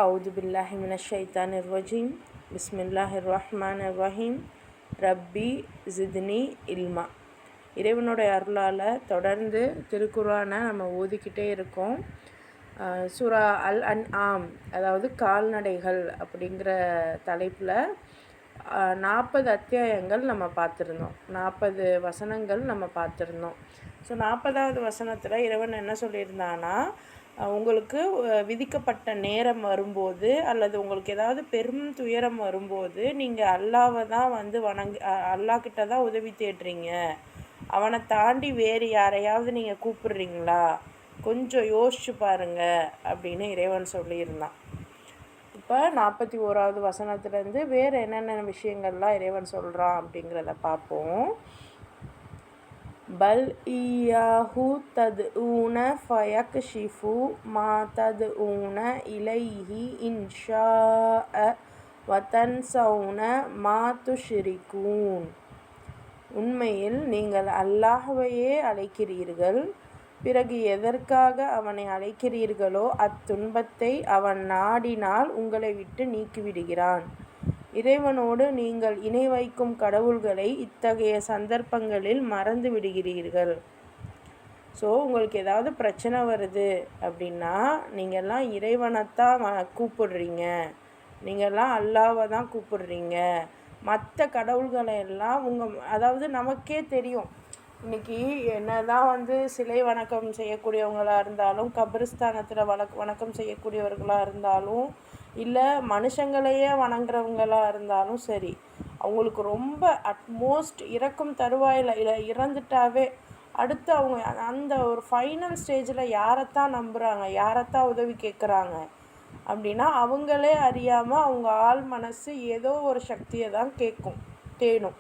அவுது பில்லாஹி மினஷ் ஷைத்தானிர் ரஜீம். பிஸ்மில்லாஹிர் ரஹ்மானிர் ரஹீம். ரப்பி ஜித்னி இல்மா. இறைவனுடைய அருளால் தொடர்ந்து திருக்குர்ஆனை நம்ம ஓதிக்கிட்டே இருக்கோம். சூரா அல் அன்ஆம், அதாவது கால்நடைகள் அப்படிங்கிற தலைப்பில் 40 அத்தியாயங்கள் நம்ம பார்த்துருந்தோம். 40 வசனங்கள் நம்ம பார்த்துருந்தோம். ஸோ 40வது வசனத்தில் இறைவன் என்ன சொல்லியிருந்தான்னா, உங்களுக்கு விதிக்கப்பட்ட நேரம் வரும்போது அல்லது உங்களுக்கு ஏதாவது பெரும் துயரம் வரும்போது நீங்கள் அல்லாவை தான் வந்து அல்லாஹ்கிட்ட தான் உதவி தேடுறீங்க. அவனை தாண்டி வேறு யாரையாவது நீங்கள் கூப்பிடுறீங்களா? கொஞ்சம் யோசிச்சு பாருங்க அப்படின்னு இறைவன் சொல்லியிருந்தான். இப்போ 41வது வசனத்துலேருந்து வேறு என்னென்ன விஷயங்கள்லாம் இறைவன் சொல்கிறான் அப்படிங்கிறத பார்ப்போம். பல் ஈயாஹு தத்ஊன ஃபயக்ஷிஃபு மா தத்ஊன இலைஹி இன்ஷாஅ வதன்சௌன மா துஷ்ரிகூன். உண்மையில் நீங்கள் அல்லாஹ்வையே அழைக்கிறீர்கள், பிறகு எதற்காக அவனை அழைக்கிறீர்களோ அத்துன்பத்தை அவன் நாடினால் உங்களை விட்டு நீக்கிவிடுகிறான். இறைவனோடு நீங்கள் இணை வைக்கும் கடவுள்களை இத்தகைய சந்தர்ப்பங்களில் மறந்து விடுகிறீர்கள். ஸோ உங்களுக்கு ஏதாவது பிரச்சனை வருது அப்படின்னா நீங்கள்லாம் இறைவனைத்தான் கூப்பிடுறீங்க, நீங்கள்லாம் அல்லாவை தான் கூப்பிடுறீங்க. மற்ற கடவுள்களை எல்லாம் அதாவது நமக்கே தெரியும், இன்றைக்கி என்ன தான் வந்து சிலை வணக்கம் செய்யக்கூடியவங்களாக இருந்தாலும், கபிரிஸ்தானத்தில் வணக்கம் செய்யக்கூடியவர்களாக இருந்தாலும், இல்லை மனுஷங்களையே வணங்குறவங்களாக இருந்தாலும் சரி, அவங்களுக்கு ரொம்ப அட்மோஸ்ட் இறக்கும் தருவாயில் இறந்துட்டாவே அடுத்து அவங்க அந்த ஒரு ஃபைனல் ஸ்டேஜில் யாரைத்தான் நம்புகிறாங்க, யாரைத்தான் உதவி கேட்குறாங்க அப்படின்னா அவங்களே அறியாமல் அவங்க ஆள் மனசு ஏதோ ஒரு சக்தியை தான் தேடும்.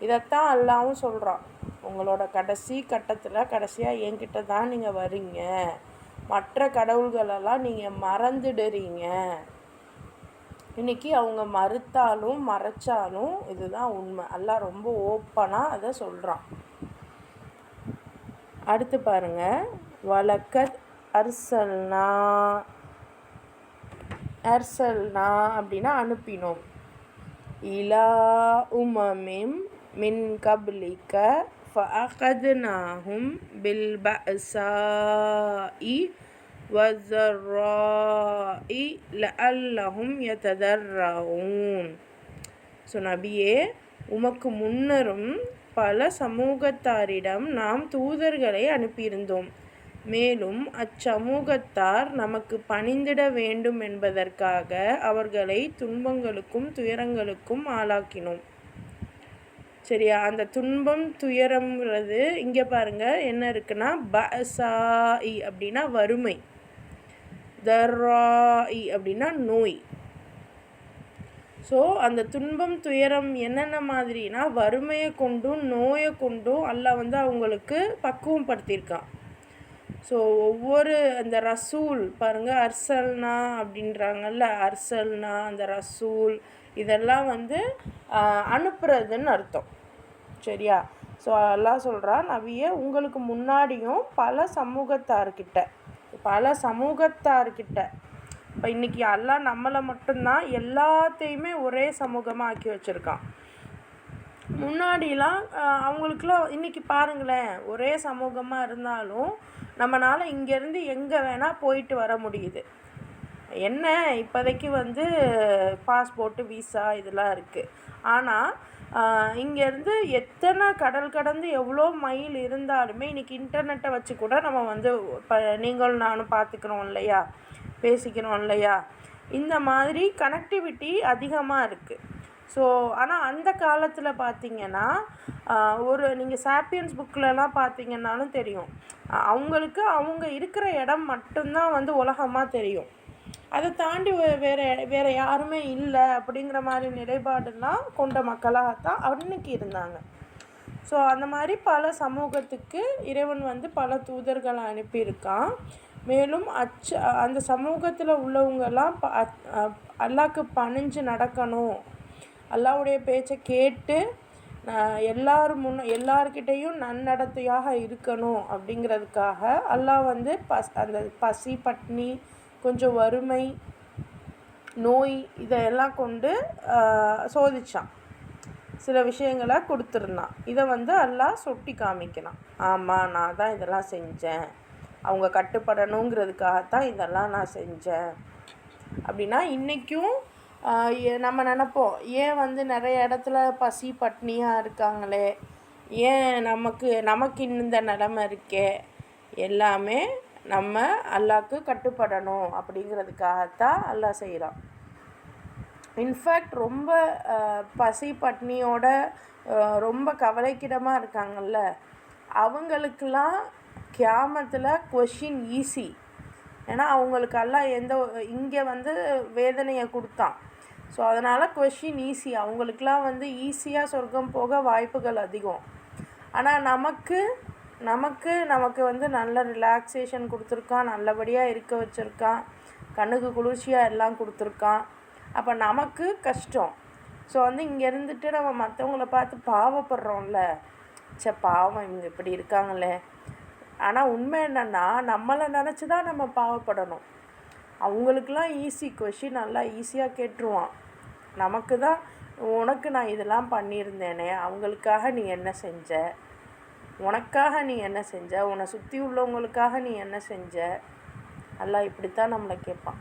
இதைத்தான் அல்லாவும் சொல்கிறான், உங்களோட கடைசி கட்டத்தில் கடைசியாக என்கிட்ட தான் நீங்கள் வரீங்க, மற்ற கடவுள்களெல்லாம் நீங்கள் மறந்துடுறீங்க. இன்றைக்கி அவங்க மறுத்தாலும் மறைச்சாலும் இதுதான் உண்மை. அல்லாஹ் ரொம்ப ஓப்பனாக அதை சொல்கிறான். அடுத்து பாருங்கள், வலக்கத் அர்சல்னா அப்படின்னா அனுப்பினோம். இலா உமமிம் மின் கப்லிக ஃபஅகத்னாஹும் பில் பஅஸாஇ வஸ்ஸராஇ லஅல்லஹும் யததர்ரஊன். ஸோ நபியே, உமக்கு முன்னரும் பல சமூகத்தாரிடம் நாம் தூதர்களை அனுப்பியிருந்தோம். மேலும் அச்சமூகத்தார் நமக்கு பணிந்திட வேண்டும் என்பதற்காக அவர்களை துன்பங்களுக்கும் துயரங்களுக்கும் ஆளாக்கினோம். சரியா? அந்த துன்பம் துயரம்ங்கிறது இங்கே பாருங்கள் என்ன இருக்குன்னா, பஅஸாஇ அப்படின்னா வறுமை, தர்ராஇ அப்படின்னா நோய். ஸோ அந்த துன்பம் துயரம் என்னென்ன மாதிரினா வறுமையை கொண்டும் நோயை கொண்டும் அல்லாஹ் வந்து அவங்களுக்கு பக்குவப்படுத்தியிருக்கான். ஸோ ஒவ்வொரு அந்த ரசூல் பாருங்கள், அர்சல்னா அப்படின்றாங்கல்ல, அர்சல்னா அந்த ரசூல் இதெல்லாம் வந்து அனுப்புறதுன்னு அர்த்தம். சரியா? ஸோ அல்லாஹ் சொல்கிறான், நபியே உங்களுக்கு முன்னாடியும் பல சமூகத்தார்கிட்ட இப்போ இன்றைக்கி அல்லாஹ் நம்மளை மட்டும்தான் எல்லாத்தையுமே ஒரே சமூகமாக ஆக்கி வச்சுருக்கான். முன்னாடிலாம் அவங்களுக்குலாம் இன்றைக்கி பாருங்களேன், ஒரே சமூகமாக இருந்தாலும் நம்மளால் இங்கேருந்து எங்கே வேணால் போயிட்டு வர முடியுது. என்ன இப்போதைக்கு வந்து பாஸ்போர்ட்டு விசா இதெல்லாம் இருக்குது. ஆனால் இங்கேருந்து எத்தனை கடல் கடந்து எவ்வளோ மைல் இருந்தாலுமே இன்றைக்கி இன்டர்நெட்டை வச்சு கூட நம்ம வந்து இப்போ நீங்களும் நானும் பார்த்துக்கிறோம் இல்லையா, பேசிக்கிறோம் இல்லையா, இந்த மாதிரி கனெக்டிவிட்டி அதிகமாக இருக்குது. ஸோ ஆனால் அந்த காலத்தில் பார்த்திங்கன்னா நீங்கள் சாப்பியன்ஸ் புக்கிலலாம் பார்த்திங்கன்னாலும் தெரியும், அவங்களுக்கு அவங்க இருக்கிற இடம் மட்டும்தான் வந்து உலகமாக தெரியும். அதை தாண்டி வேறு யாருமே இல்லை அப்படிங்கிற மாதிரி நிலைப்பாடுலாம் கொண்ட மக்களாகத்தான் அன்னைக்கு இருந்தாங்க. ஸோ அந்த மாதிரி பல சமூகத்துக்கு இறைவன் வந்து பல தூதர்களை அனுப்பியிருக்கான். மேலும் அந்த சமூகத்தில் உள்ளவங்கெல்லாம் அல்லாஹ்க்கு பணிஞ்சு நடக்கணும், அல்லாஹ்வுடைய பேச்சை கேட்டு எல்லார்கிட்டையும் நன்னடத்தையாக இருக்கணும் அப்படிங்கிறதுக்காக அல்லாஹ் வந்து அந்த பசி பட்னி கொஞ்சம் வறுமை நோய் இதையெல்லாம் கொண்டு சோதித்தான். சில விஷயங்களை கொடுத்துருந்தான். இதை வந்து அல்லாஹ் சுட்டி காமிக்கலாம். ஆமாம், நான் தான் இதெல்லாம் செஞ்சேன், அவங்க கட்டுப்படணுங்கிறதுக்காகத்தான் இதெல்லாம் நான் செஞ்சேன் அப்படின்னா. இன்றைக்கும் நம்ம நினைப்போம், ஏன் வந்து நிறைய இடத்துல பசி பட்னியாக இருக்காங்களே, ஏன் நமக்கு இந்த நிலமை இருக்கே, எல்லாமே நம்ம அல்லாஹ்க்கு கட்டுப்படணும் அப்படிங்கிறதுக்காகத்தான் அல்லாஹ் செய்கிறான். இன்ஃபேக்ட் ரொம்ப பசி பட்னியோட ரொம்ப கவலைக்கிடமாக இருக்காங்கள்ல, அவங்களுக்கெல்லாம் கியாமத்தில் கொஷின் ஈஸி. ஏன்னா அவங்களுக்கு எல்லாம் இங்கே வந்து வேதனையை கொடுத்தான். ஸோ அதனால் கொஷின் ஈஸி. அவங்களுக்கெல்லாம் வந்து ஈஸியாக சொர்க்கம் போக வாய்ப்புகள் அதிகம். ஆனால் நமக்கு வந்து நல்ல ரிலாக்ஸேஷன் கொடுத்துருக்கான், நல்லபடியாக இருக்க வச்சுருக்கான், கண்ணுக்கு குளிர்ச்சியாக எல்லாம் கொடுத்துருக்கான். அப்போ நமக்கு கஷ்டம். ஸோ வந்து இங்கே இருந்துட்டு நம்ம மற்றவங்கள பார்த்து பாவப்படுறோம்ல, பாவம் இவங்க இப்படி இருக்காங்களே. ஆனால் உண்மை என்னென்னா, நம்மளை நினச்சி தான் நம்ம பாவப்படணும். அவங்களுக்கெல்லாம் ஈஸி, கொஷின் நல்லா ஈஸியாக கேட்டுருவான். நமக்கு தான், உனக்கு நான் இதெல்லாம் பண்ணியிருந்தேனே, அவங்களுக்காக நீ என்ன செஞ்ச, உனக்காக நீ என்ன செஞ்ச, உன்னை சுற்றி உள்ளவங்களுக்காக நீ என்ன செஞ்ச, எல்லாம் இப்படித்தான் நம்மளை கேட்பான்.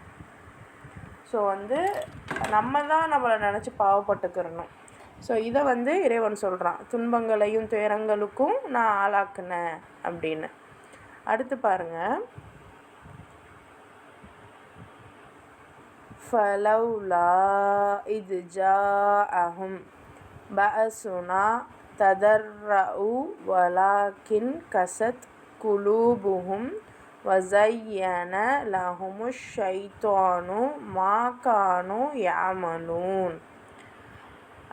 ஸோ வந்து நம்ம தான் நம்மளை நினச்சி பாவப்பட்டுக்கிறணும். ஸோ இதை வந்து இறைவன் சொல்கிறான், துன்பங்களையும் துயரங்களுக்கும் நான் ஆளாக்குனேன் அப்படின்னு. அடுத்து பாருங்கள், ஃபலௌலா இது ஜாஅஹும் பஅசுனா ததர்ரஉ வலாக்கின் கஸத் குலூபுஹும் வஸய்யன லஹுமுஷ் ஷைத்தானு மா கானு யஅமலூன்.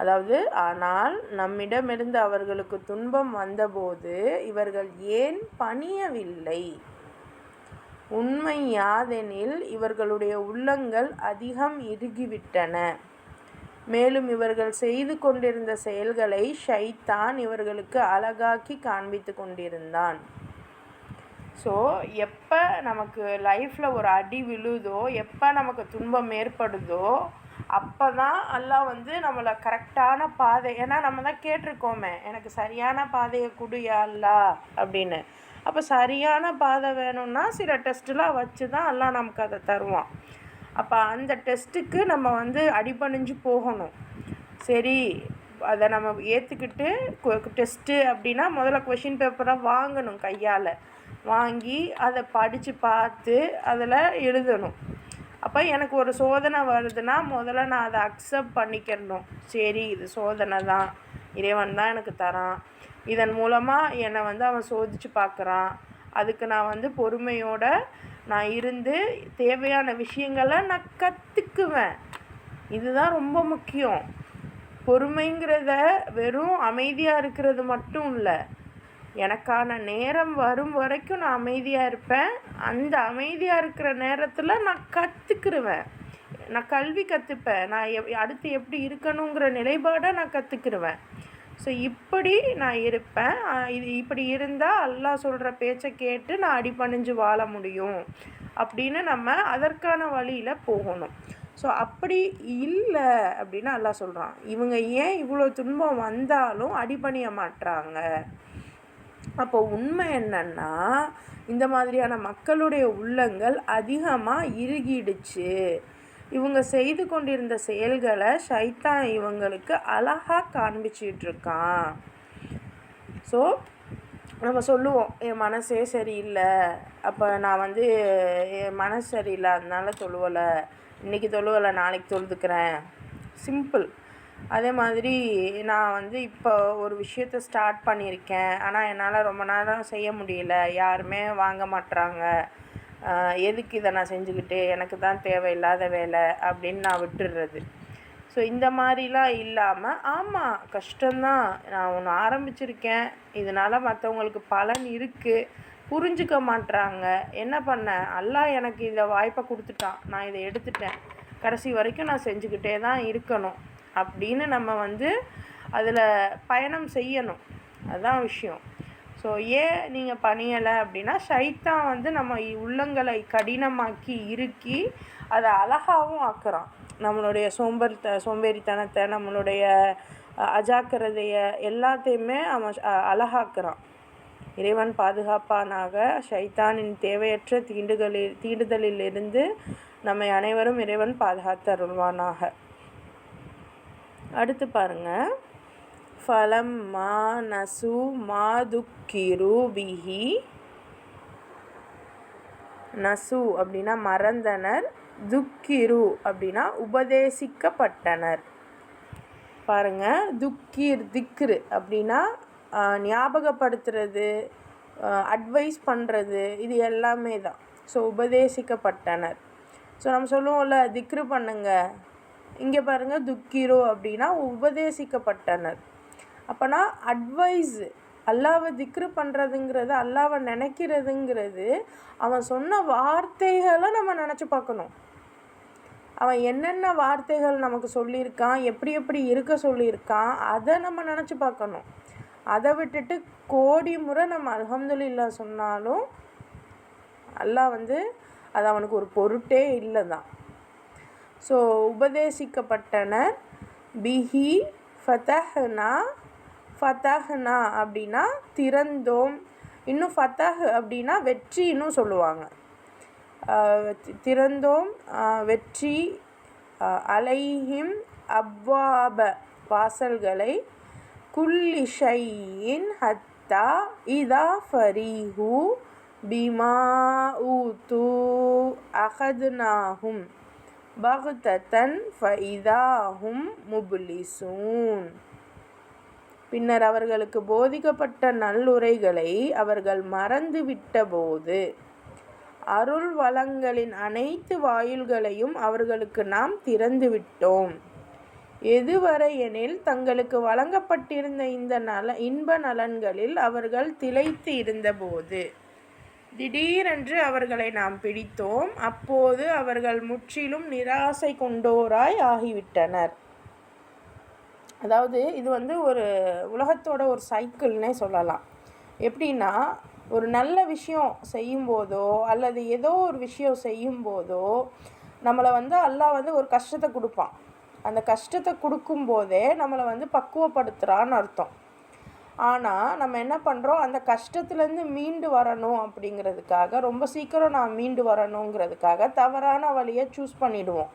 அதாவது, ஆனால் நம்மிடமிருந்து அவர்களுக்கு துன்பம் வந்தபோது இவர்கள் ஏன் பணியவில்லை? உண்மை யாதெனில் இவர்களுடைய உள்ளங்கள் அதிகம் இறுகிவிட்டன. மேலும் இவர்கள் செய்து கொண்டிருந்த செயல்களை ஷைத்தான் இவர்களுக்கு அழகாக்கி காண்பித்து கொண்டிருந்தான். ஸோ எப்போ நமக்கு லைஃப்பில் ஒரு அடி விழுதோ, எப்போ நமக்கு துன்பம் ஏற்படுதோ, அப்போ தான் அல்லாஹ் வந்து நம்மளை கரெக்டான பாதை, ஏன்னா நம்ம தான் கேட்டிருக்கோமே, எனக்கு சரியான பாதையை கொடு யா அல்லாஹ் அப்படின்னு. அப்போ சரியான பாதை வேணும்னா சில டெஸ்ட்டெலாம் வச்சு தான் அல்லாஹ் நமக்கு அதை தருவான். அப்போ அந்த டெஸ்ட்டுக்கு நம்ம வந்து அடிபணிஞ்சு போகணும். சரி, அதை நம்ம ஏற்றுக்கிட்டு, டெஸ்ட்டு அப்படின்னா முதல்ல கொஷின் பேப்பரை வாங்கணும், கையால் வாங்கி அதை படித்து பார்த்து அதில் எழுதணும். அப்போ எனக்கு ஒரு சோதனை வருதுன்னா முதல்ல நான் அதை அக்செப்ட் பண்ணிக்கிறணும். சரி, இது சோதனை தான், இறைவன் தான் எனக்கு தரான், இதன் மூலமாக என்னை வந்து அவன் சோதித்து பார்க்குறான், அதுக்கு நான் வந்து பொறுமையோடு நான் இருந்து தேவையான விஷயங்களை நான் கற்றுக்குவேன். இதுதான் ரொம்ப முக்கியம். பொறுமைங்கிறத வெறும் அமைதியாக இருக்கிறது மட்டும் இல்லை, எனக்கான நேரம் வரும் வரைக்கும் நான் அமைதியாக இருப்பேன். அந்த அமைதியாக இருக்கிற நேரத்தில் நான் கற்றுக்கிருவேன், நான் கல்வி கற்றுப்பேன், நான் அடுத்து எப்படி இருக்கணுங்கிற நிலைப்பாடை நான் கற்றுக்கிருவேன். ஸோ இப்படி நான் இருப்பேன். இப்படி இருந்தால் அல்லாஹ் சொல்கிற பேச்சை கேட்டு நான் அடிபணிஞ்சு வாழ முடியும் அப்படின்னு நம்ம அதற்கான வழியில் போகணும். ஸோ அப்படி இல்லை அப்படின்னு அல்லாஹ் சொல்கிறான். இவங்க ஏன் இவ்வளோ துன்பம் வந்தாலும் அடிபணிய மாட்டுறாங்க? அப்போ உண்மை என்னன்னா, இந்த மாதிரியான மக்களுடைய உள்ளங்கள் அதிகமாக இறுகிடுச்சு. இவங்க செய்து கொண்டிருந்த செயல்களை ஷைத்தான் இவங்களுக்கு அழகாக காண்பிச்சிட்ருக்கான். ஸோ நம்ம சொல்லுவோம், என் மனசே சரியில்லை, அப்போ நான் வந்து என் மனசு சரியில்லை அதனால தொழுவலை, இன்றைக்கி தொழுவலை நாளைக்கு தொழுதுக்கிறேன், சிம்பிள். அதே மாதிரி நான் வந்து இப்போ ஒரு விஷயத்தை ஸ்டார்ட் பண்ணியிருக்கேன், ஆனால் என்னால் ரொம்ப நேரம் செய்ய முடியல, யாருமே வாங்க மாட்டுறாங்க, எதுக்கு இதை நான் செஞ்சுக்கிட்டு, எனக்கு தான் தேவையில்லாத வேலை அப்படின்னு நான் விட்டுடுறது. ஸோ இந்த மாதிரிலாம் இல்லாமல், ஆமாம் கஷ்டம்தான், நான் ஒன்று ஆரம்பிச்சிருக்கேன், இதனால் மற்றவங்களுக்கு பலன் இருக்குது, புரிஞ்சுக்க மாட்டுறாங்க, என்ன பண்ணேன், அல்லாஹ் எனக்கு இந்த வாய்ப்பை கொடுத்துட்டான், நான் இதை எடுத்துட்டேன், கடைசி வரைக்கும் நான் செஞ்சுக்கிட்டே தான் இருக்கணும் அப்படின்னு நம்ம வந்து அதில் பயணம் செய்யணும். அதுதான் விஷயம். ஸோ ஏன் நீங்கள் பணியலை அப்படின்னா ஷைத்தான் வந்து நம்ம உள்ளங்களை கடினமாக்கி இறுக்கி அதை அழகாகவும் ஆக்குறான். நம்மளுடைய சோம்பேறித்தனத்தை, நம்மளுடைய அஜாக்கிரதையை எல்லாத்தையுமே அவன் அழகாக்குறான். இறைவன் பாதுகாப்பானாக. ஷைத்தானின் தேவையற்ற தீண்டுதலிலிருந்து நம்மை அனைவரும் இறைவன் பாதுகாத்து அருள்வானாக. அடுத்து பாருங்கள், ஃபலம்மா நசு மாதுக்கிரு பிஹி. நசு அப்படின்னா மறந்தனர், துக்கிரு அப்படின்னா உபதேசிக்கப்பட்டனர். பாருங்கள், திக்ரு அப்படின்னா ஞாபகப்படுத்துறது, அட்வைஸ் பண்ணுறது, இது எல்லாமே தான். ஸோ உபதேசிக்கப்பட்டனர். ஸோ நம்ம சொல்லுவோம்ல திக்ரு பண்ணுங்க, இங்கே பாருங்கள் துக்கிரோ அப்படின்னா உபதேசிக்கப்பட்டனர். அப்போனா அட்வைஸ், அல்லாவை திக்ரு பண்ணுறதுங்கிறது, அல்லாவை நினைக்கிறதுங்கிறது அவன் சொன்ன வார்த்தைகளை நம்ம நினச்சி பார்க்கணும். அவன் என்னென்ன வார்த்தைகள் நமக்கு சொல்லியிருக்கான், எப்படி எப்படி இருக்க சொல்லியிருக்கான், அதை நம்ம நினச்சி பார்க்கணும். அதை விட்டுட்டு கோடி முறை நம்ம அல்ஹம்துலில்லாஹ் சொன்னாலும் அல்லாஹ் வந்து அது அவனுக்கு ஒரு பொருட்டே இல்லை தான். ஸோ உபதேசிக்கப்பட்டனர். பிஹி ஃபதஹ்னா. ஃபதஹ்னா அப்படின்னா திறந்தோம். இன்னும் ஃபதஹ் அப்படின்னா வெற்றின்னு சொல்லுவாங்க. திறந்தோம், வெற்றி. அலைஹிம் அப்வாப வாசல்களை. குல்லி ஷையின் ஹத்தா இதா ஃபரீஹு பிமா ஊது அகதுனாஹும் பக்தத்தன் ஃபஇதாஹும் முப்லிசூன். பின்னர் அவர்களுக்கு போதிக்கப்பட்ட நல்லுரைகளை அவர்கள் மறந்துவிட்டபோது அருள் வளங்களின் அனைத்து வாயில்களையும் அவர்களுக்கு நாம் திறந்துவிட்டோம். எதுவரை எனில் தங்களுக்கு வழங்கப்பட்டிருந்த இந்த இன்ப நலன்களில் அவர்கள் திளைத்து இருந்தபோது திடீரென்று அவர்களை நாம் பிடித்தோம். அப்போது அவர்கள் முற்றிலும் நிராசை கொண்டோராய் ஆகிவிட்டனர். அதாவது இது வந்து ஒரு உலகத்தோட ஒரு சைக்கிள்னே சொல்லலாம். எப்படின்னா, ஒரு நல்ல விஷயம் செய்யும்போதோ அல்லது ஏதோ ஒரு விஷயம் செய்யும்போதோ நம்மளை வந்து அல்லாஹ் வந்து ஒரு கஷ்டத்தை கொடுப்பான். அந்த கஷ்டத்தை கொடுக்கும்போதே நம்மளை வந்து பக்குவப்படுத்துகிறான்னு அர்த்தம். ஆனால் நம்ம என்ன பண்ணுறோம், அந்த கஷ்டத்துலேருந்து மீண்டு வரணும் அப்படிங்கிறதுக்காக, ரொம்ப சீக்கிரம் நான் மீண்டு வரணுங்கிறதுக்காக தவறான வழியை சூஸ் பண்ணிவிடுவோம்.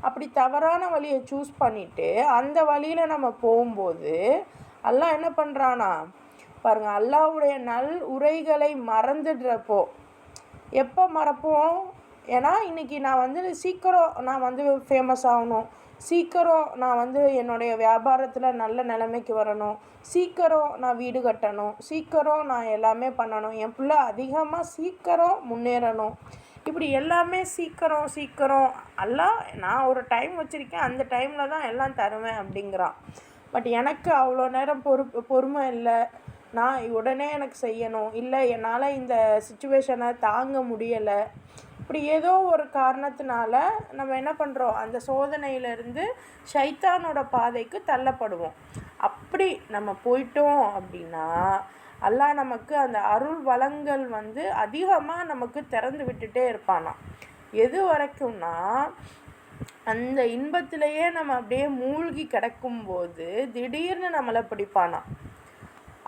அப்படி தவறான வழியை சூஸ் பண்ணிவிட்டு அந்த வழியில் நம்ம போகும்போது அல்லாஹ் என்ன பண்ணுறானா பாருங்கள், அல்லாஹ்வுடைய நல் உரைகளை மறந்துடுறப்போ. எப்போ மறப்போம்? ஏன்னா இன்றைக்கி நான் வந்து சீக்கிரம் நான் வந்து ஃபேமஸ் ஆகணும், சீக்கிரம் நான் வந்து என்னுடைய வியாபாரத்தில் நல்ல நிலைமைக்கு வரணும், சீக்கிரம் நான் வீடு கட்டணும், சீக்கிரம் நான் எல்லாமே பண்ணணும், என் பிள்ளை அதிகமாக சீக்கிரம் முன்னேறணும், இப்படி எல்லாமே சீக்கிரம் சீக்கிரம். எல்லாம் நான் ஒரு டைம் வச்சுருக்கேன், அந்த டைமில் தான் எல்லாம் தருவேன் அப்படிங்கிறான். பட் எனக்கு அவ்வளோ நேரம் பொறுமை இல்லை, நான் உடனே எனக்கு செய்யணும், இல்லை என்னால் இந்த சிச்சுவேஷனை தாங்க முடியலை, இப்படி ஏதோ ஒரு காரணத்தினால நம்ம என்ன பண்ணுறோம், அந்த சோதனையிலேருந்து ஷைத்தானோட பாதைக்கு தள்ளப்படுவோம். அப்படி நம்ம போயிட்டோம் அப்படின்னா அல்லாஹ் நமக்கு அந்த அருள் வளங்கள் வந்து அதிகமாக நமக்கு திறந்து விட்டுட்டே இருப்பானா. எது வரைக்கும்னா, அந்த இன்பத்திலேயே நம்ம அப்படியே மூழ்கி கிடக்கும்போது திடீர்னு நம்மளை பிடிப்பானா.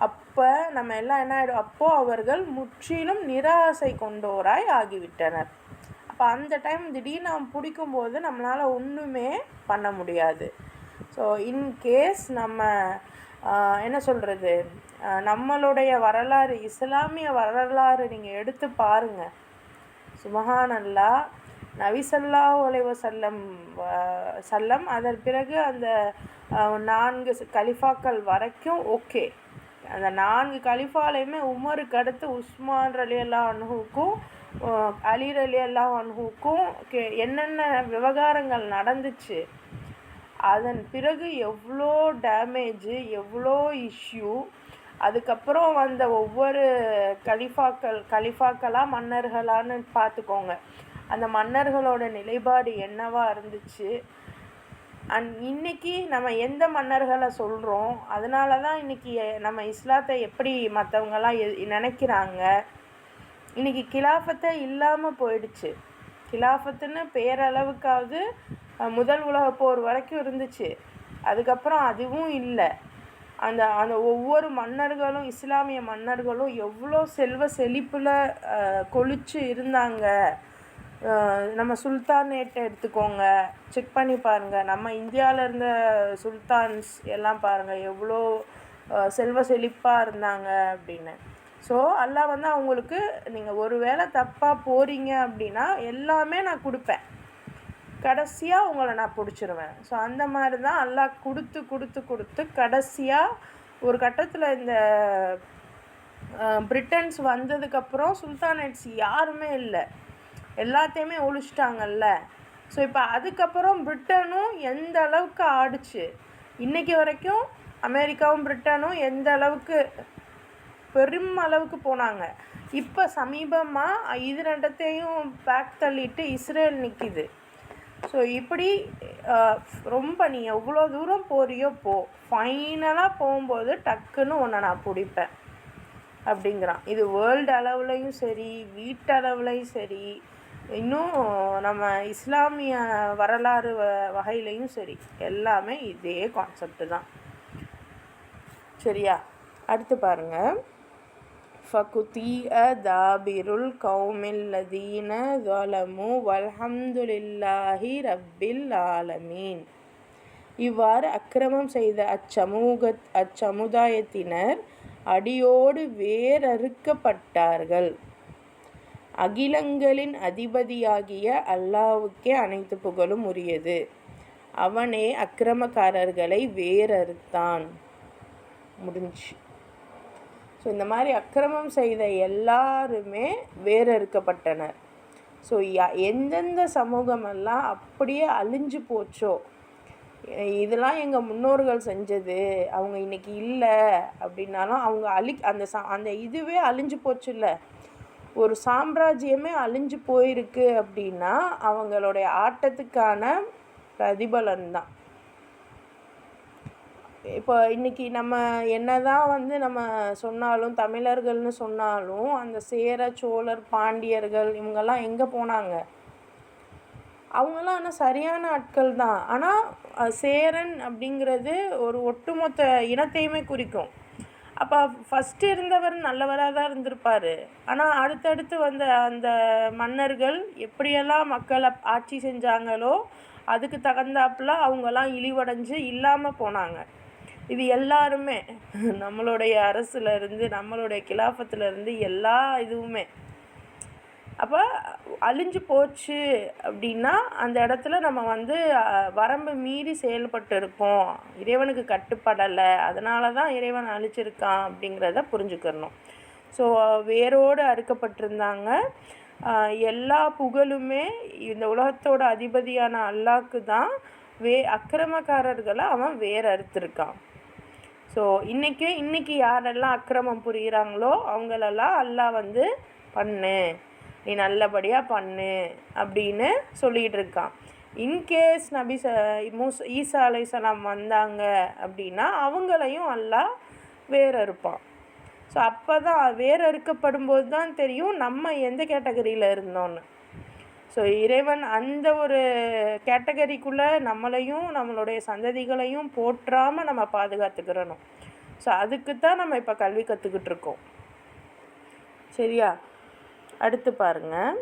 அப்போ நம்ம எல்லாம் என்ன ஆகிடும், அப்போது அவர்கள் முற்றிலும் நிராசை கொண்டோராய் ஆகிவிட்டனர். அப்போ அந்த டைம் திடீர்னு அவன் பிடிக்கும்போது நம்மளால் ஒன்றுமே பண்ண முடியாது. ஸோ இன்கேஸ் நம்ம என்ன சொல்கிறது, நம்மளுடைய வரலாறு, இஸ்லாமிய வரலாறு நீங்கள் எடுத்து பாருங்கள். சுப்ஹானல்லாஹ், நபி ஸல்லல்லாஹு அலைஹி வஸல்லம் அதன் பிறகு அந்த 4 கலிஃபாக்கள் வரைக்கும் ஓகே. அந்த 4 கலிஃபாலையுமே உமருக்கு அடுத்து உஸ்மான் ரலியல்லாஹு அன்ஹுக்கும் அலி ரலியல்லாஹு அன்ஹுக்கும் என்னென்ன விவகாரங்கள் நடந்துச்சு, அதன் பிறகு எவ்வளோ டேமேஜு, எவ்வளோ இஷ்யூ, அதுக்கப்புறம் வந்த ஒவ்வொரு கலிஃபாக்களாக மன்னர்களான்னு பார்த்துக்கோங்க. அந்த மன்னர்களோட நிலைப்பாடு என்னவா இருந்துச்சு, இன்றைக்கி நம்ம எந்த மன்னர்களை சொல்கிறோம், அதனால தான் இன்றைக்கி நம்ம இஸ்லாத்தை எப்படி மற்றவங்கெல்லாம் நினைக்கிறாங்க. இன்றைக்கி கிலாஃபத்தை இல்லாமல் போயிடுச்சு. கிலாஃபத்துன்னு பேரளவுக்காவது முதல் உலகப் போர் வரைக்கும் இருந்துச்சு. அதுக்கப்புறம் அதுவும் இல்லை. அந்த அந்த ஒவ்வொரு மன்னர்களும், இஸ்லாமிய மன்னர்களும் எவ்வளோ செல்வ செழிப்பில் கொழிச்சு இருந்தாங்க. நம்ம சுல்தானேட்டை எடுத்துக்கோங்க, செக் பண்ணி பாருங்கள். நம்ம இந்தியாவில் இருந்த சுல்தான்ஸ் எல்லாம் பாருங்கள் எவ்வளோ செல்வ செழிப்பாக இருந்தாங்க அப்படின்னு. ஸோ அல்லாஹ் வந்து அவங்களுக்கு, நீங்கள் ஒரு வேளை தப்பாக போகிறீங்க அப்படின்னா எல்லாமே நான் கொடுப்பேன், கடைசியாக உங்களை நான் பிடிச்சிருவேன். ஸோ அந்த மாதிரி தான் அல்லாஹ் கொடுத்து கொடுத்து கொடுத்து கடைசியாக ஒரு கட்டத்தில் இந்த பிரிட்டன்ஸ் வந்ததுக்கப்புறம் சுல்தானேட்ஸ் யாருமே இல்லை, எல்லாத்தையுமே ஒழிச்சிட்டாங்கல்ல. ஸோ இப்போ அதுக்கப்புறம் பிரிட்டனும் எந்த அளவுக்கு ஆடிச்சு, இன்றைக்கி வரைக்கும் அமெரிக்காவும் பிரிட்டனும் எந்த அளவுக்கு பெரும் அளவுக்கு போனாங்க. இப்போ சமீபமாக இது ரெண்டத்தையும் பேக் தள்ளிட்டு இஸ்ரேல் நிற்கிது. ஸோ இப்படி ரொம்ப நீ எவ்வளோ தூரம் போறியோ போ, ஃபைனலாக போகும்போது டக்குன்னு ஒன்றை நான் பிடிப்பேன் அப்படிங்கிறான். இது வேர்ல்டு அளவுலையும் சரி, வீட்டளவுலையும் சரி, இன்னும் நம்ம இஸ்லாமிய வரலாறு வகையிலையும் சரி, எல்லாமே இதே கான்செப்டு தான். சரியா? அடுத்து பாருங்கள். ஃபகுதிஅ தாபிருல் கௌமில் லதீன ஸலமு வல்ஹம்துலில்லாஹி ரப்பில் ஆலமீன். இவ்வாறு அக்கிரமம் செய்த அச்சமுதாயத்தினர் அடியோடு வேரறுக்கப்பட்டார்கள். அகிலங்களின் அதிபதியாகிய அல்லாஹ்வுக்கே அனைத்து புகழும் உரியது. அவனே அக்கிரமக்காரர்களை வேரறுத்தான். முடிஞ்சு. ஸோ இந்த மாதிரி அக்கிரமம் செய்த எல்லாருமே வேரறுக்கப்பட்டனர். ஸோ எந்தெந்த சமூகமெல்லாம் அப்படியே அழிஞ்சு போச்சோ, இதெல்லாம் எங்கள் முன்னோர்கள் செஞ்சது, அவங்க இன்றைக்கி இல்லை அப்படின்னாலும் அவங்க அந்த இதுவே அழிஞ்சு போச்சு. இல்லை, ஒரு சாம்ராஜ்யமே அழிஞ்சு போயிருக்கு அப்படின்னா அவங்களுடைய ஆட்டத்துக்கான பிரதிபலன் தான். இப்போ இன்றைக்கி நம்ம என்ன தான் வந்து நம்ம சொன்னாலும், தமிழர்கள்னு சொன்னாலும், அந்த சேர, சோழர், பாண்டியர்கள் இவங்கெல்லாம் எங்கே போனாங்க? அவங்கெல்லாம் ஆனால் சரியான ஆட்கள் தான். ஆனால் சேரன் அப்படிங்கிறது ஒரு ஒட்டுமொத்த இனத்தையுமே குறிக்கும். அப்போ ஃபஸ்ட்டு இருந்தவர் நல்லவராக தான் இருந்திருப்பார். ஆனால் அடுத்தடுத்து வந்த அந்த மன்னர்கள் எப்படியெல்லாம் மக்களை ஆட்சி செஞ்சாங்களோ அதுக்கு தகுந்தாப்புல அவங்கெல்லாம் இழிவடைஞ்சு இல்லாமல் போனாங்க. இது எல்லாருமே நம்மளுடைய அரசுலேருந்து, நம்மளுடைய கிலாஃபத்துலேருந்து எல்லா இதுவுமே. அப்போ அழிஞ்சு போச்சு அப்படின்னா அந்த இடத்துல நம்ம வந்து வரம்பு மீறி செயல்பட்டு இருக்கோம், இறைவனுக்கு கட்டுப்படலை, அதனால தான் இறைவன் அழிச்சிருக்கான் அப்படிங்கிறத புரிஞ்சுக்கிறணும். ஸோ வேரோடு அறுக்கப்பட்டிருந்தாங்க. எல்லா புகழுமே இந்த உலகத்தோட அதிபதியான அல்லாஹ்க்கு தான். அக்கிரமக்காரர்களை அவன் அறுத்திருக்கான். ஸோ இன்றைக்கி யாரெல்லாம் அக்கிரமம் புரிகிறாங்களோ அவங்களெல்லாம் அல்லாஹ் வந்து பண்ணு, நீ நல்லபடியாக பண்ணு அப்படின்னு சொல்லிகிட்டு இருக்கான். இன்கேஸ் நபி ஈசா அலைஹிஸ்ஸலாம் வந்தாங்க அப்படின்னா அவங்களையும் அல்லாஹ் வேறறுப்பான். ஸோ அப்போ தான் வேறறுக்கப்படும்போது தான் தெரியும் நம்ம எந்த கேட்டகரியில் இருந்தோன்னு. ஸோ இறைவன் அந்த ஒரு கேட்டகரிக்குள்ளே நம்மளையும் நம்மளுடைய சந்ததிகளையும் போற்றாமல் நம்ம பாதுகாத்துக்கிறணும். ஸோ அதுக்கு தான் நம்ம இப்போ கல்வி கற்றுக்கிட்டு இருக்கோம். சரியா? அடுத்து பாருங்கள்.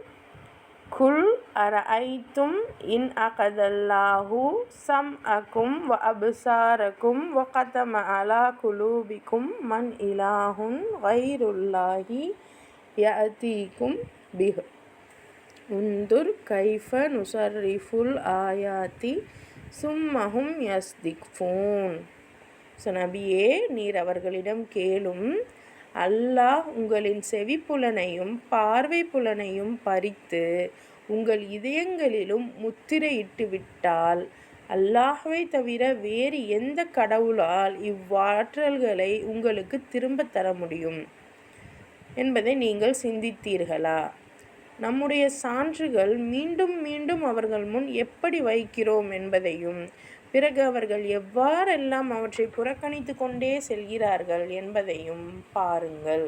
குல் அரஐத்தும் இன் அகதல்லாஹு சம்அக்கும் வ அப்சாரக்கும் வ கதம அலா குலூபிக்கும் மன் இலாஹுன் கைருல்லாஹி யஅதீக்கும் பிஹ் உந்துர் கைஃப நுசர்ரிஃபுல் ஆயாத்தி சும்மஹும் யஸ்திக்ஃபூன். ஸோ நபியே, நீர் அவர்களிடம் கேளும், அல்லாஹ் உங்களின் செவிப்புலனையும் பார்வை புலனையும் பறித்து உங்கள் இதயங்களிலும் முத்திரையிட்டு விட்டால் அல்லாஹ்வை தவிர வேறு எந்த கடவுளால் இவ்வாற்றல்களை உங்களுக்கு திரும்ப தர முடியும் என்பதை நீங்கள் சிந்தித்தீர்களா? நம்முடைய சான்றுகள் மீண்டும் மீண்டும் அவர்கள் முன் எப்படி வைக்கிறோம் என்பதையும் பிறகு அவர்கள் எவ்வாறெல்லாம் அவற்றை புறக்கணித்து கொண்டே செல்கிறார்கள் என்பதையும் பாருங்கள்.